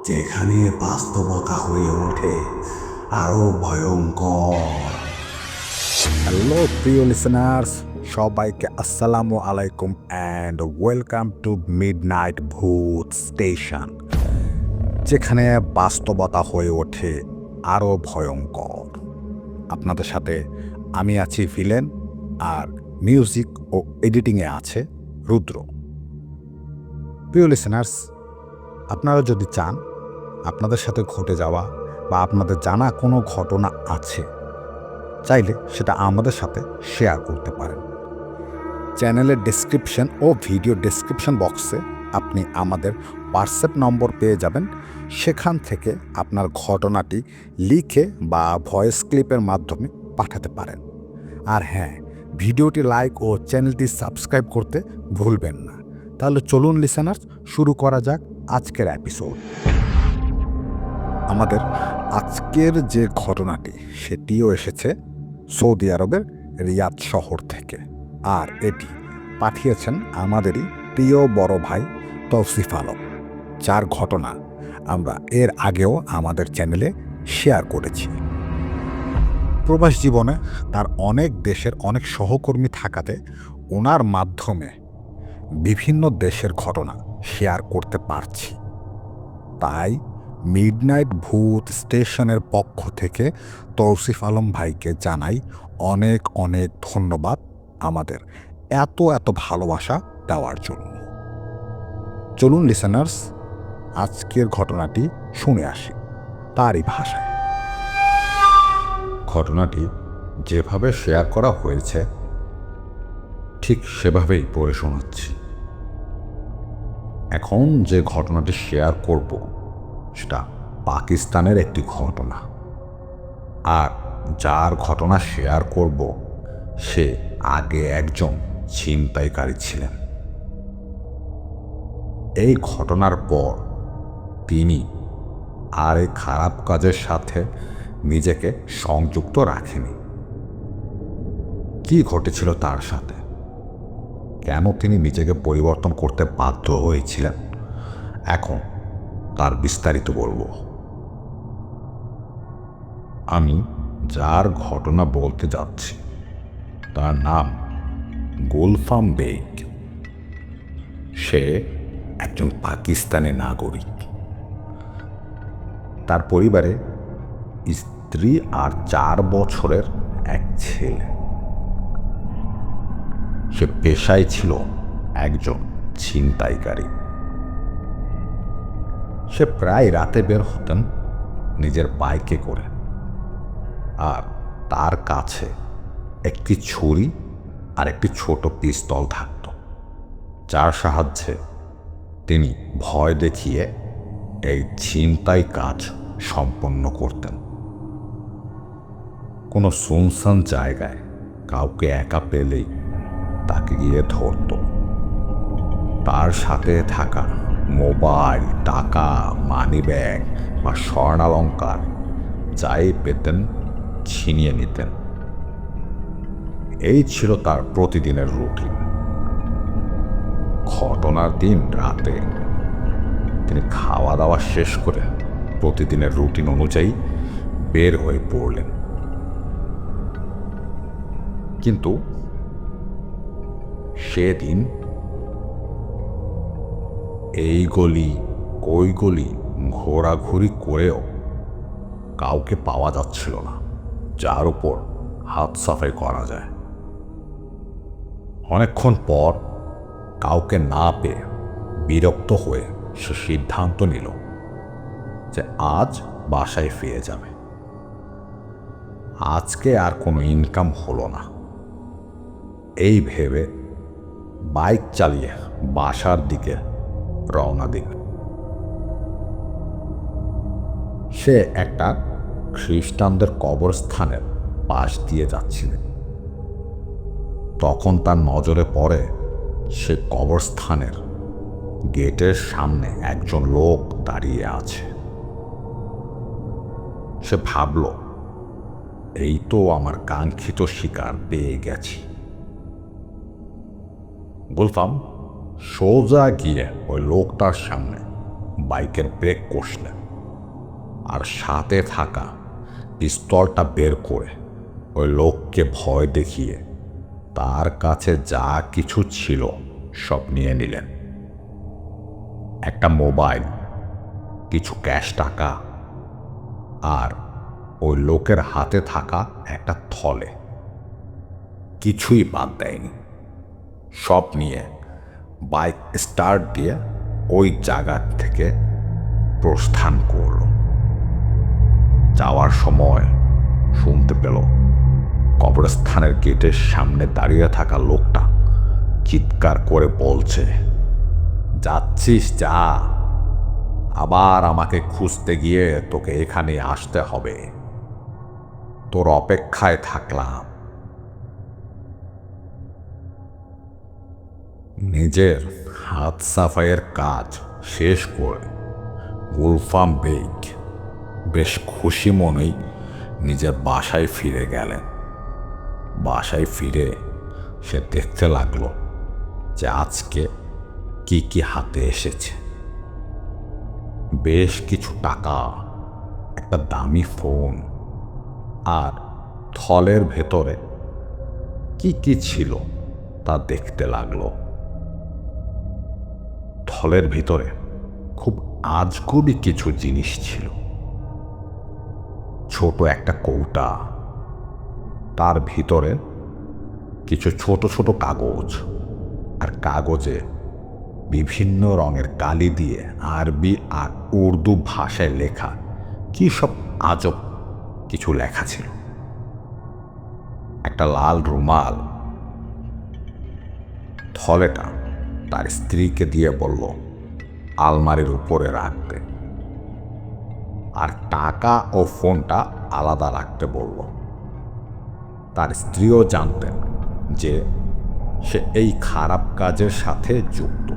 যেখানে বাস্তবতা হয়ে ওঠে আরো ভয়ঙ্কর। হ্যালো প্রিয় লিসেনার্স, সবাইকে আসসালামু আলাইকুম অ্যান্ড ওয়েলকাম টু মিডনাইট ভূত স্টেশন, যেখানে বাস্তবতা হয়ে ওঠে আরও ভয়ঙ্কর। আপনাদের সাথে আমি আছি ভিলেন, আর মিউজিক ও এডিটিংয়ে আছে রুদ্র। প্রিয় লিসেনার্স, আপনারা যদি চান আপনাদের সাথে ঘটে যাওয়া বা আপনাদের জানা কোনো ঘটনা আছে, চাইলে সেটা আমাদের সাথে শেয়ার করতে পারেন। চ্যানেলের ডেসক্রিপশন ও ভিডিও ডেসক্রিপশন বক্সে আপনি আমাদের হোয়াটসঅ্যাপ নম্বর পেয়ে যাবেন। সেখান থেকে আপনার ঘটনাটি লিখে বা ভয়েস ক্লিপের মাধ্যমে পাঠাতে পারেন। আর হ্যাঁ, ভিডিওটি লাইক ও চ্যানেলটি সাবস্ক্রাইব করতে ভুলবেন না। তাহলে চলুন লিসেনার্স, শুরু করা যাক আজকের এপিসোড। আমাদের আজকের যে ঘটনাটি সেটিও এসেছে সৌদি আরবের রিয়াদ শহর থেকে, আর এটি পাঠিয়েছেন আমাদেরই প্রিয় বড় ভাই তৌসিফ আলম, যার ঘটনা আমরা এর আগেও আমাদের চ্যানেলে শেয়ার করেছি। প্রবাস জীবনে তার অনেক দেশের অনেক সহকর্মী থাকাতে ওনার মাধ্যমে বিভিন্ন দেশের ঘটনা শেয়ার করতে পারছি। তাই মিডনাইট ভূত স্টেশনের পক্ষ থেকে তৌসিফ আলম ভাইকে জানাই অনেক অনেক ধন্যবাদ আমাদের এত এত ভালোবাসা দেওয়ার জন্য। চলুন লিসেনার্স, আজকের ঘটনাটি শুনে আসি তারই ভাষায়। ঘটনাটি যেভাবে শেয়ার করা হয়েছে ঠিক সেভাবেই পড়ে শোনাচ্ছি। এখন যে ঘটনাটি শেয়ার করব সেটা পাকিস্তানের একটি ঘটনা, আর যার ঘটনা শেয়ার করব সে আগে একজন ছিনতাইকারী ছিলেন। এই ঘটনার পর তিনি আর এই খারাপ কাজের সাথে নিজেকে সংযুক্ত রাখেনি। কি ঘটেছিল তার সাথে, কেন তিনি নিজেকে পরিবর্তন করতে বাধ্য হয়েছিলেন, এখন তার বিস্তারিত বলবো। আমি যার ঘটনা বলতে যাচ্ছি তার নাম গুলফাম বেগ। সে একজন পাকিস্তানি নাগরিক। তার পরিবারে স্ত্রী আর 4 বছরের এক ছেলে। সে পেশায় ছিল একজন ছিনতাইকারী। সে প্রায় রাতে বের হতেন নিজের বাইকে করে, আর তার কাছে একটি ছুরি আর একটি ছোট পিস্তল থাকত, যার সাহায্যে তিনি ভয় দেখিয়ে এই ছিনতাই কাজ সম্পন্ন করতেন। কোনো সুনসান জায়গায় কাউকে একা পেলেই তাকে গিয়ে ধরত। তার সাথে থাকা মোবাইল, টাকা, মানিব্যাগ বা স্বর্ণালঙ্কার যাই পেতেন ছিনিয়ে নিতেন। এই ছিল তার প্রতিদিনের রুটিন। ঘটনার দিন রাতে তিনি খাওয়া দাওয়া শেষ করে প্রতিদিনের রুটিন অনুযায়ী বের হয়ে পড়লেন। কিন্তু সেদিন এই গলি ওই গলি ঘোরাঘুরি করেও কাউকে পাওয়া যাচ্ছিল না যার উপর হাত সাফাই করা যায়। অনেকক্ষণ পর কাউকে না পেয়ে বিরক্ত হয়ে সে সিদ্ধান্ত নিল যে আজ বাসায় ফিরে যাবে। আজকে আর কোনো ইনকাম হলো না, এই ভেবে বাইক চালিয়ে বাসার দিকে রওনা দিল। সে একটা খ্রিস্টানদের কবরস্থানের পাশ দিয়ে যাচ্ছিলেন। তখন তার নজরে পড়ে সে কবরস্থানের গেটের সামনে একজন লোক দাঁড়িয়ে আছে। সে ভাবল, এই তো আমার কাঙ্ক্ষিত শিকার পেয়ে গেছি। গুলফাম সোজা গিয়ে ওই লোকটার সামনে বাইকের ব্রেক কষলেন আর সাথে থাকা পিস্তলটা বের করে ওই লোককে ভয় দেখিয়ে তার কাছে যা কিছু ছিল সব নিয়ে নিলেন। একটা মোবাইল, কিছু ক্যাশ টাকা আর ওই লোকের হাতে থাকা একটা থলে। কিছুই বাদ দেয়নি। সব নিয়ে বাইক স্টার্ট দিয়ে ওই জায়গা থেকে প্রস্থান করল। যাওয়ার সময় শুনতে পেল কবরস্থানের গেটের সামনে দাঁড়িয়ে থাকা লোকটা চিৎকার করে বলছে, যাচ্ছিস যা, আবার আমাকে খুঁজতে গিয়ে তোকে এখানে আসতে হবে, তোর অপেক্ষায় থাকলাম। নিজের হাত সাফাইয়ের কাজ শেষ করে গুলফাম বেগ বেশ খুশি মনেই নিজের বাসায় ফিরে গেলেন। বাসায় ফিরে সে দেখতে লাগলো যে আজকে কি কি হাতে এসেছে। বেশ কিছু টাকা, একটা দামি ফোন আর থলের ভেতরে কি কি ছিল তা দেখতে লাগলো। থলের ভিতরে খুব আজগুবি কিছু জিনিস ছিল। ছোট একটা কৌটা, তার ভিতরে কিছু ছোট ছোট কাগজ, আর কাগজে বিভিন্ন রঙের কালি দিয়ে আরবি আর উর্দু ভাষায় লেখা কি সব আজব কিছু লেখা ছিল। একটা লাল রুমাল। থলেটা তার স্ত্রীকে দিয়ে বলল আলমারির উপরে রাখতে, আর টাকা ও ফোনটা আলাদা রাখতে বলল। তার স্ত্রীও জানতেন যে সে এই খারাপ কাজের সাথে যুক্ত,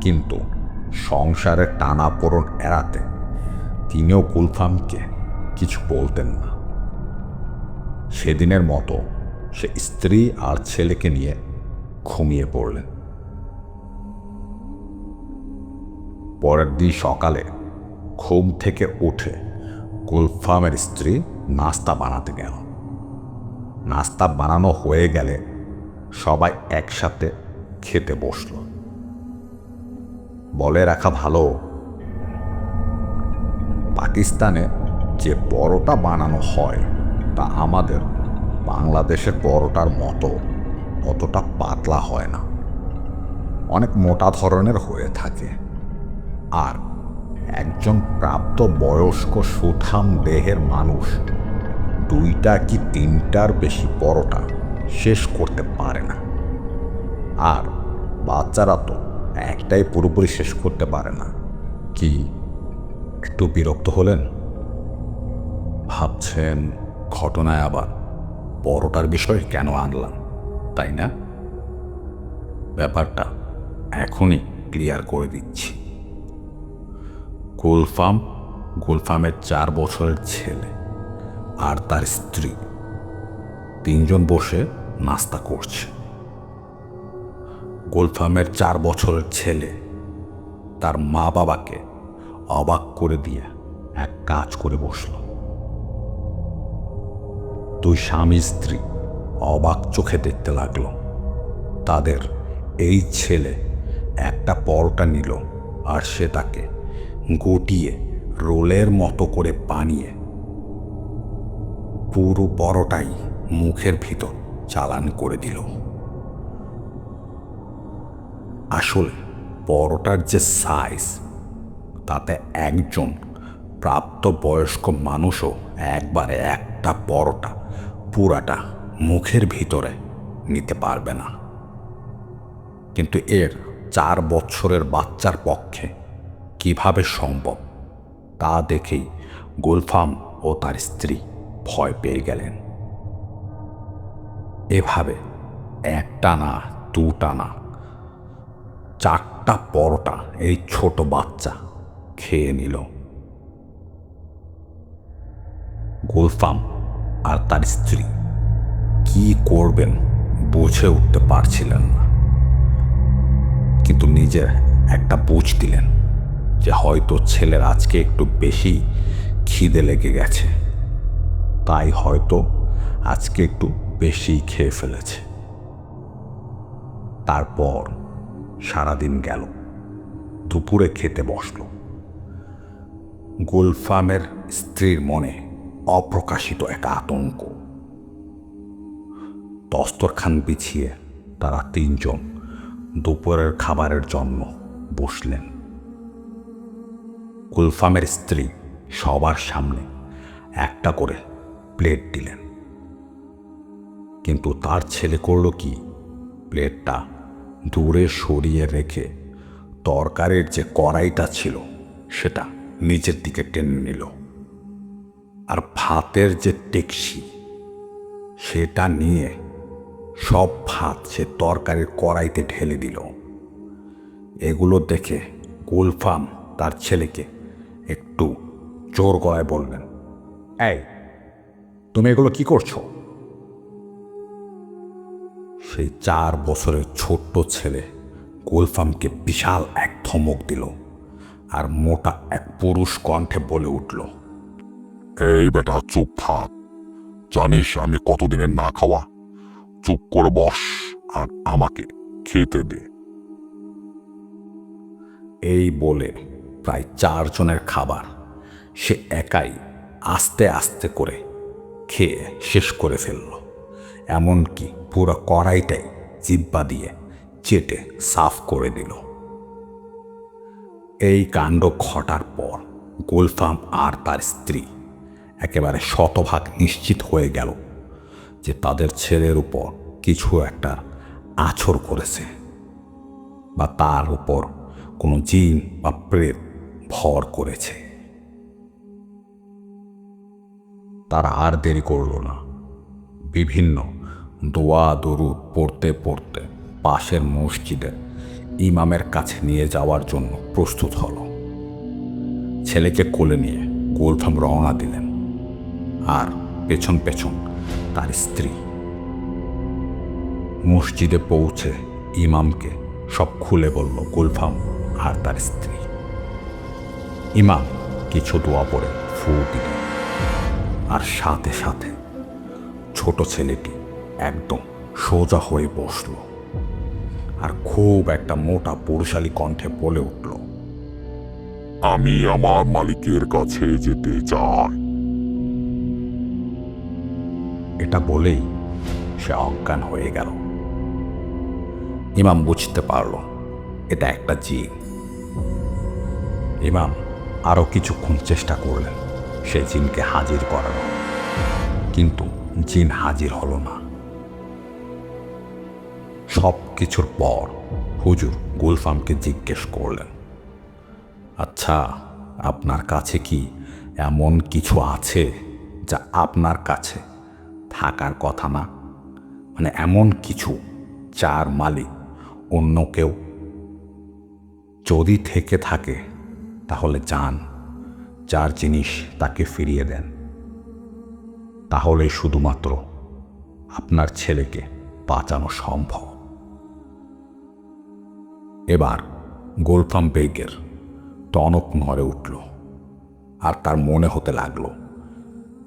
কিন্তু সংসারের টানাপোড়েন এড়াতে তিনিও গুলফামকে কিছু বলতেন না। সেদিনের মতো সে স্ত্রী আর ছেলেকে নিয়ে ঘুমিয়ে পড়লেন। পরের দিন সকালে ঘুম থেকে উঠে গুলফামের স্ত্রী নাস্তা বানাতে গেল। নাস্তা বানানো হয়ে গেলে সবাই একসাথে খেতে বসল। বলে রাখা ভালো, পাকিস্তানে যে পরোটা বানানো হয় তা আমাদের বাংলাদেশের পরোটার মতো অতটা পাতলা হয় না, অনেক মোটা ধরনের হয়ে থাকে। আর একজন প্রাপ্ত বয়স্ক সুঠাম দেহের মানুষ 2টা কি 3টার বেশি পরোটা শেষ করতে পারে না। আর বাচ্চারা তো একটাই পুরোপুরি শেষ করতে পারে না। কি একটু বিরক্ত হলেন? ভাবছেন ঘটনায় আবার পরোটার বিষয় কেন আনলাম, তাই না? ব্যাপারটা এখনই ক্লিয়ার করে দিচ্ছি। গুলফামের 4 বছরের ছেলে আর তার স্ত্রী 3জন বসে নাস্তা করছে। গুলফামের 4 বছরের ছেলে তার মা বাবাকে অবাক করে দিয়ে এক কাজ করে বসল। 2 স্বামী স্ত্রী অবাক চোখে দেখতে লাগলো। তাদের এই ছেলে একটা পরোটা নিল আর সে তাকে গুটিয়ে রোলের মতো করে বানিয়ে পুরো পরোটাই মুখের ভিতর চালান করে দিল। আসলে পরোটার যে সাইজ, তাতে একজন প্রাপ্তবয়স্ক মানুষও একবারে একটা পরোটা পুরাটা মুখের ভিতরে নিতে পারবে না। কিন্তু এর 4 বছরের বাচ্চার পক্ষে কিভাবে সম্ভব তা দেখেই গুলফাম ও তার স্ত্রী ভয় পেয়ে গেলেন। এভাবে 1টা না 2টা না 4টা পরোটা এই ছোট বাচ্চা খেয়ে নিল। গুলফাম আর তার স্ত্রী কি করবেন বুঝে উঠতে পারছিলেন না, কিন্তু নিজের একটা বুঝ দিলেন, যে হয়তো ছেলের আজকে একটু বেশি খিদে লেগে গেছে, তাই হয়তো আজকে একটু বেশি খেয়ে ফেলেছে। তারপর সারাদিন গেল, দুপুরে খেতে বসল। গুলফামের স্ত্রীর মনে অপ্রকাশিত এক আতঙ্ক। দস্তরখান বিছিয়ে তারা তিনজন দুপুরের খাবারের জন্য বসলেন। গুলফামের স্ত্রী সবার সামনে একটা করে প্লেট দিলেন, কিন্তু তার ছেলে করল কি, প্লেটটা দূরে সরিয়ে রেখে তরকারির যে কড়াইটা ছিল সেটা নিচের দিকে টেনে নিল, আর ভাতের যে ডেকচি সেটা নিয়ে সব ভাত সে তরকারির কড়াইতে ঢেলে দিল। এগুলো দেখে গুলফাম তার ছেলেকে একটু জোর গলায় বললেন, এই, তুমি এগুলো কি করছো? সেই 4 বছরের ছোট্ট ছেলে গুলফামকে বিশাল এক ধমক দিল আর মোটা এক পুরুষ কণ্ঠে বলে উঠল, এই বেটা, চুপ থাক। জানিস আমি কতদিনের না খাওয়া? চুপ করে বস আর আমাকে খেতে দে। এই বলে প্রায় 4 জনের খাবার সে একাই আস্তে আস্তে করে খেয়ে শেষ করে ফেলল। এমনকি পুরো কড়াইটাই জিহ্বা দিয়ে চেটে সাফ করে দিল। এই কাণ্ড ঘটার পর গুলফাম আর তার স্ত্রী একেবারে শতভাগ নিশ্চিত হয়ে গেল যে তাদের ছেলের উপর কিছু একটা আছড় করেছে, বা তার উপর কোনো জিন বা প্রেত ভর করেছে। তারা আর দেরি করল না, বিভিন্ন দোয়া দরুদ পড়তে পড়তে পাশের মসজিদে ইমামের কাছে নিয়ে যাওয়ার জন্য প্রস্তুত হল। ছেলেকে কোলে নিয়ে গুলফাম রওনা দিলেন, আর পেছন পেছন তার স্ত্রী। মসজিদে পৌঁছে ইমামকে সব খুলে বলল গুলফাম আর তার স্ত্রী। ইমাম কিছু দোয়া পড়ে ফু দিলেন, আর সাথে সাথে ছোট ছেলেটি একদম সোজা হয়ে বসল আর খুব একটা মোটা পুরুষালী কণ্ঠে বলে উঠল, আমি আমার মালিকের কাছে যেতে চাই। এটা বলেই সে অজ্ঞান হয়ে গেল। ইমাম বুঝতে পারল এটা একটা জিন। ইমাম আরো কিছুক্ষণ চেষ্টা করলেন সে জিনকে হাজির করানো, কিন্তু জিন হাজির হলো না। সব কিছুর পর হুজুর গুলফামকে জিজ্ঞেস করলেন, আচ্ছা, আপনার কাছে কি এমন কিছু আছে যা আপনার কাছে থাকার কথা না? মানে এমন কিছু যার মালিক অন্য কেউ? যদি থেকে থাকে তাহলে যান, যার জিনিস তাকে ফিরিয়ে দেন। তাহলে শুধুমাত্র আপনার ছেলেকে বাঁচানো সম্ভব। এবার গুলফাম বেগের টনক নড়ে উঠল, আর তার মনে হতে লাগলো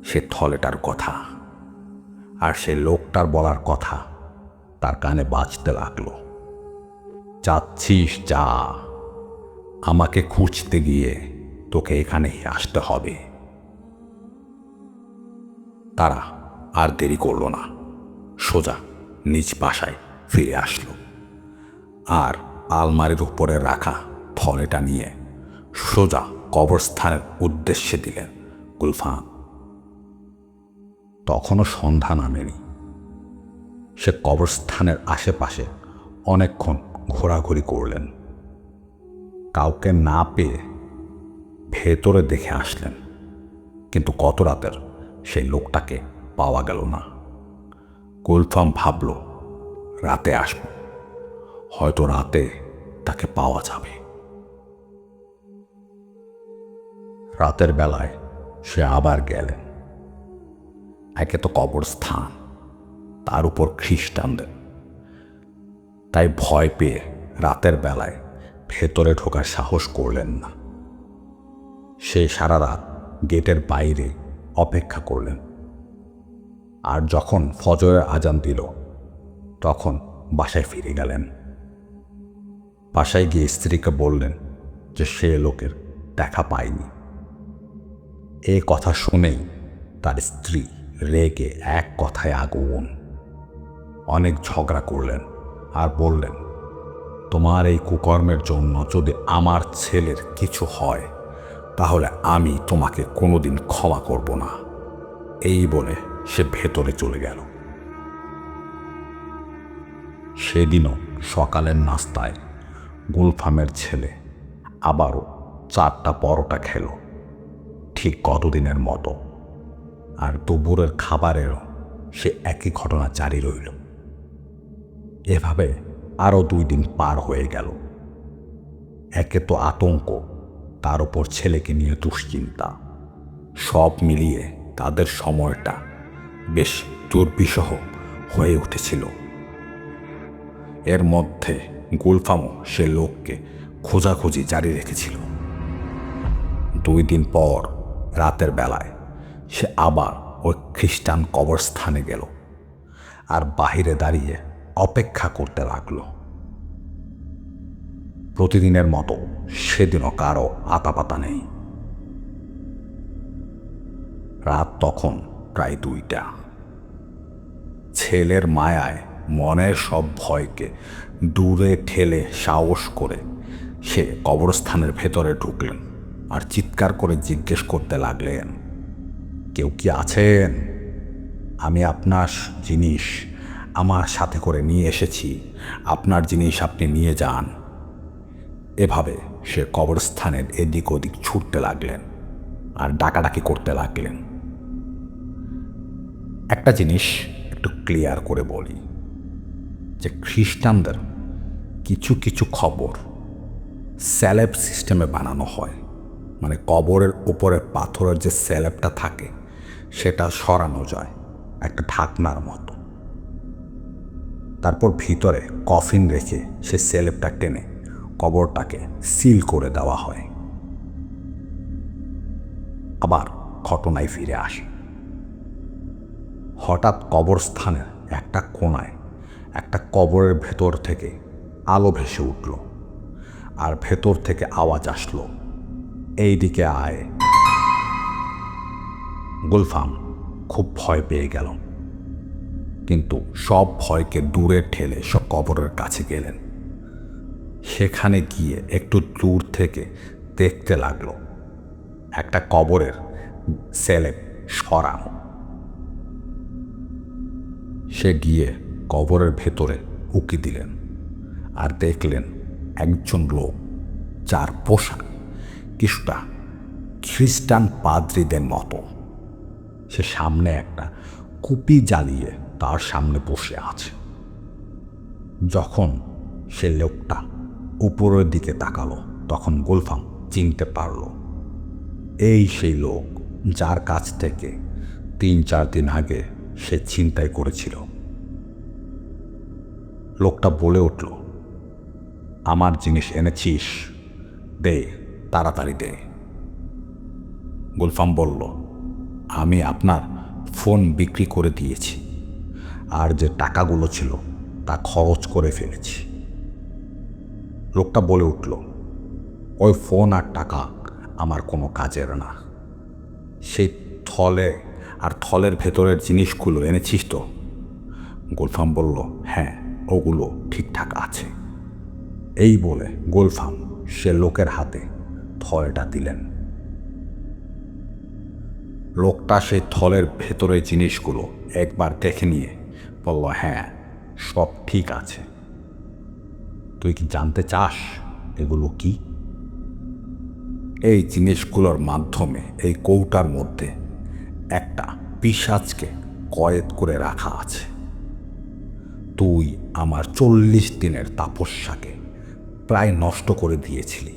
সে থলেটার কথা আর সে লোকটার বলার কথা তার কানে বাজতে লাগলো, যাচ্ছিস যা, আমাকে খুঁজতে গিয়ে তোকে এখানেই আসতে হবে। তারা আর দেরি করল না, সোজা নিজ বাসায় ফিরে আসলো আর আলমারির উপরে রাখা থলেটা নিয়ে সোজা কবরস্থানের উদ্দেশ্যে দিলেন গুলফাম। তখনও সন্ধ্যা নামেনি। সে কবরস্থানের আশেপাশে অনেকক্ষণ ঘোরাঘুরি করলেন, কাউকে না পেয়ে ভেতরে দেখে আসলেন, কিন্তু গত রাতের সেই লোকটাকে পাওয়া গেল না। গুলফাম ভাবল রাতে আসব, হয়তো রাতে তাকে পাওয়া যাবে। রাতের বেলায় সে আবার গেলেন। একে তো কবরস্থান, তার উপর খ্রিস্টানদের, তাই ভয় পেয়ে রাতের বেলায় ভেতরে ঢোকার সাহস করলেন না। সে সারা রাত গেটের বাইরে অপেক্ষা করলেন। আর যখন ফজরের আজান দিল তখন বাসায় ফিরে গেলেন। বাসায় গিয়ে স্ত্রীকে বললেন যে সে লোকের দেখা পায়নি। এ কথা শুনেই তার স্ত্রী রেগে এক কথায় আগুন। অনেক ঝগড়া করলেন আর বললেন, তোমার এই কুকর্মের জন্য যদি আমার ছেলের কিছু হয় তাহলে আমি তোমাকে কোনোদিন ক্ষমা করব না। এই বলে সে ভেতরে চলে গেল। সেদিনও সকালের নাস্তায় গুলফামের ছেলে আবারও 4টা পরোটা খেল, ঠিক কতদিনের মতো। আর দুপুরের খাবারেরও সে একই ঘটনা জারি রইল। এভাবে আরও 2 দিন পার হয়ে গেল। একে তো আতঙ্ক, তার উপর ছেলেকে নিয়ে দুশ্চিন্তা, সব মিলিয়ে তাদের সময়টা বেশ দুর্বিষহ হয়ে উঠেছিল। এর মধ্যে গুলফামও সে লোককে খোঁজাখুঁজি জারি রেখেছিল। 2 দিন পর রাতের বেলায় সে আবার ওই খ্রিস্টান কবরস্থানে গেল আর বাহিরে দাঁড়িয়ে অপেক্ষা করতে লাগল। প্রতিদিনের মতো সেদিনও কারো আতাপাতা নেই। রাত তখন প্রায় 2টা। ছেলের মায়ায় মনের সব ভয়কে দূরে ঠেলে সাহস করে সে কবরস্থানের ভেতরে ঢুকলেন আর চিৎকার করে জিজ্ঞেস করতে লাগলেন, কেউ কি আছেন? আমি আপনার জিনিস আমার সাথে করে নিয়ে এসেছি, আপনার জিনিস আপনি নিয়ে যান। এভাবে সে কবরস্থানের এদিক ওদিক ছুটতে লাগলেন আর ডাকাডাকি করতে লাগলেন। একটা জিনিস একটু ক্লিয়ার করে বলি যে খ্রিস্টানদের কিছু কিছু খবর স্যালেব সিস্টেমে বানানো হয়। মানে কবরের উপরে পাথরের যে স্যালেবটা থাকে সেটা সরানো যায় একটা ঢাকনার মতো। তারপর ভিতরে কফিন রেখে সে স্যালেবটা টেনে কবরটাকে সিল করে দেওয়া হয়। আবার ঘটনায় ফিরে আসে। হঠাৎ কবরস্থানের একটা কোণায় একটা কবরের ভেতর থেকে আলো ভেসে উঠল আর ভেতর থেকে আওয়াজ আসলো, এইদিকে আয়। গুলফাম খুব ভয় পেয়ে গেল, কিন্তু সব ভয়কে দূরে ঠেলে সব কবরের কাছে গেলেন। সেখানে গিয়ে একটু দূর থেকে দেখতে লাগলো একটা কবরের স্যালেব সরানো। সে গিয়ে কবরের ভেতরে উকি দিলেন আর দেখলেন একজন লোক যার পোশাক কিছুটা খ্রিস্টান পাদ্রীদের মতো। সে সামনে একটা কুপি জ্বালিয়ে তার সামনে বসে আছে। যখন সে লোকটা উপরের দিকে তাকালো তখন গুলফাম চিনতে পারল এই সেই লোক যার কাছ থেকে 3-4 দিন আগে সে ছিনতাই করেছিল। লোকটা বলে উঠল, আমার জিনিস এনেছিস, দে, তাড়াতাড়ি দে। গুলফাম বলল, আমি আপনার ফোন বিক্রি করে দিয়েছি আর যে টাকাগুলো ছিল তা খরচ করে ফেলেছি। লোকটা বলে উঠল, ওই ফোন আর টাকা আমার কোনো কাজের না। সেই থলের ভেতরের জিনিসগুলো এনেছিস তো? গুলফাম বলল, হ্যাঁ, ওগুলো ঠিকঠাক আছে। এই বলে গুলফাম সে লোকের হাতে থলেটা দিলেন। লোকটা সেই থলের ভেতরের জিনিসগুলো একবার দেখে নিয়ে বলল, হ্যাঁ, সব ঠিক আছে। তুই কি জানতে চাস এগুলো কি? এই জিনিসগুলোর মাধ্যমে এই কৌটার মধ্যে একটা পিশাচকে কয়েদ করে রাখা আছে। তুই আমার 40 দিনের তাপস্যাকে প্রায় নষ্ট করে দিয়েছিলি।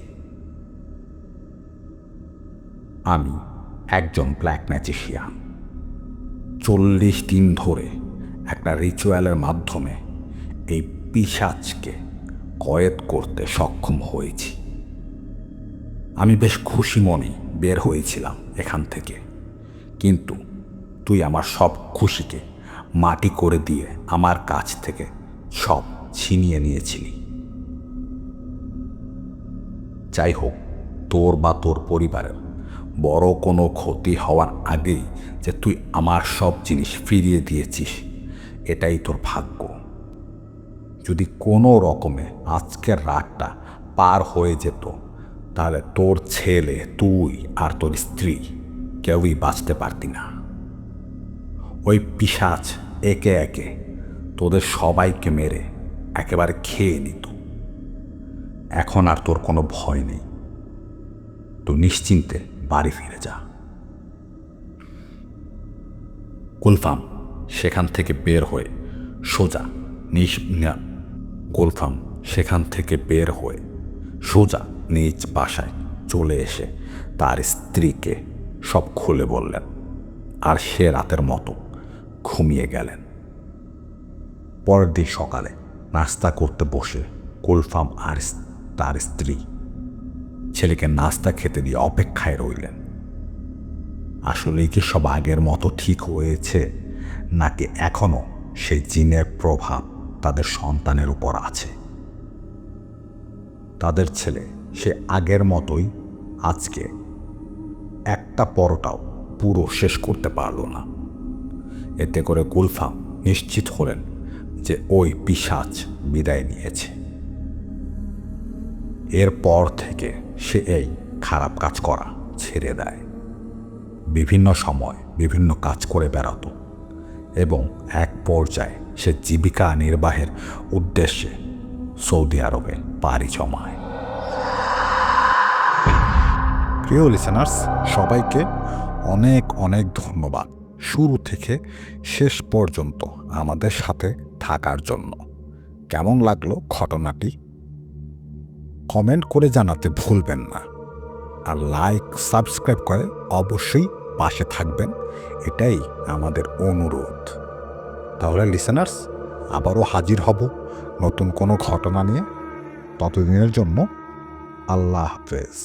আমি একজন ব্ল্যাক ম্যাজিশিয়ান। 40 দিন ধরে একটা রিচুয়ালের মাধ্যমে এই পিশাচকে কয়েদ করতে সক্ষম হয়েছি। আমি বেশ খুশি মনে বের হয়েছিলাম এখান থেকে, কিন্তু তুই আমার সব খুশিকে মাটি করে দিয়ে আমার কাছ থেকে সব ছিনিয়ে নিয়েছিলি। যাই হোক, তোর বা তোর পরিবারের বড় কোনো ক্ষতি হওয়ার আগেই যে তুই আমার সব জিনিস ফিরিয়ে দিয়েছিস, এটাই তোর ভাগ্য। যদি কোনো রকমে আজকের রাতটা পার হয়ে যেত, তাহলে তোর ছেলে, তুই আর তোর স্ত্রী কেউই বাঁচতে পারতি না। ওই পিশাচ একে একে তোদের সবাইকে মেরে একেবারে খেয়ে নিত। এখন আর তোর কোনো ভয় নেই, তুই নিশ্চিন্তে বাড়ি ফিরে যা। গুলফাম সেখান থেকে বের হয়ে সোজা নিজ বাসায় চলে এসে তার স্ত্রীকে সব খুলে বললেন, আর সে রাতের মতো ঘুমিয়ে গেলেন। পরের দিন সকালে নাস্তা করতে বসে গুলফাম আর তার স্ত্রী ছেলেকে নাস্তা খেতে দিয়ে অপেক্ষায় রইলেন। আসলেই কি সব আগের মতো ঠিক হয়েছে, নাকি এখনো সেই জিনের প্রভাব তাদের সন্তানের উপর আছে? তাদের ছেলে সে আগের মতোই আজকে একটা পরোটাও পুরো শেষ করতে পারল না। এতে করে গুলফাম নিশ্চিত হলেন যে ওই পিশাচ বিদায় নিয়েছে। এরপর থেকে সে এই খারাপ কাজ করা ছেড়ে দেয়। বিভিন্ন সময় বিভিন্ন কাজ করে বেড়াতো এবং এক পর্যায়ে সে জীবিকা নির্বাহের উদ্দেশ্যে সৌদি আরবে পাড়ি জমায়। প্রিয় লিসেনার্স, সবাইকে অনেক অনেক ধন্যবাদ শুরু থেকে শেষ পর্যন্ত আমাদের সাথে থাকার জন্য। কেমন লাগলো ঘটনাটি কমেন্ট করে জানাতে ভুলবেন না, আর লাইক সাবস্ক্রাইব করে অবশ্যই পাশে থাকবেন, এটাই আমাদের অনুরোধ। তাহলে লিসেনার্স, আবারও হাজির হব নতুন কোনো ঘটনা নিয়ে। ততদিনের জন্য আল্লাহ হাফেজ।